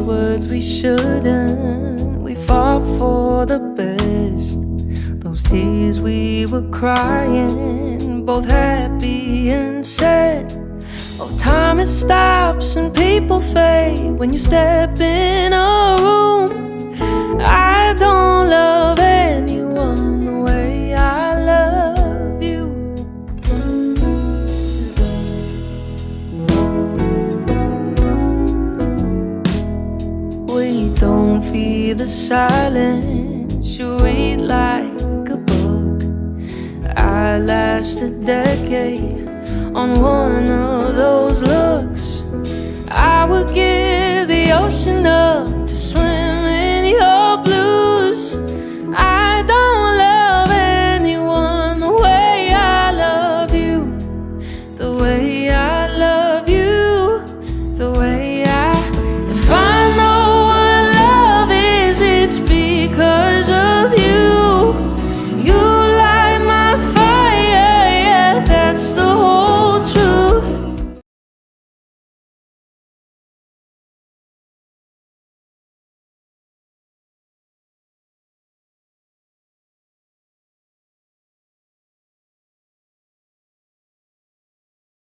words we shouldn't. We fought for the best. Those tears we were crying, both happy and sad. Oh, time it stops and people fade when you step in a room. I don't love anyone the way I love you. We don't feel the silence. You read like a book. I last a decade on one of those looks. I would give the ocean up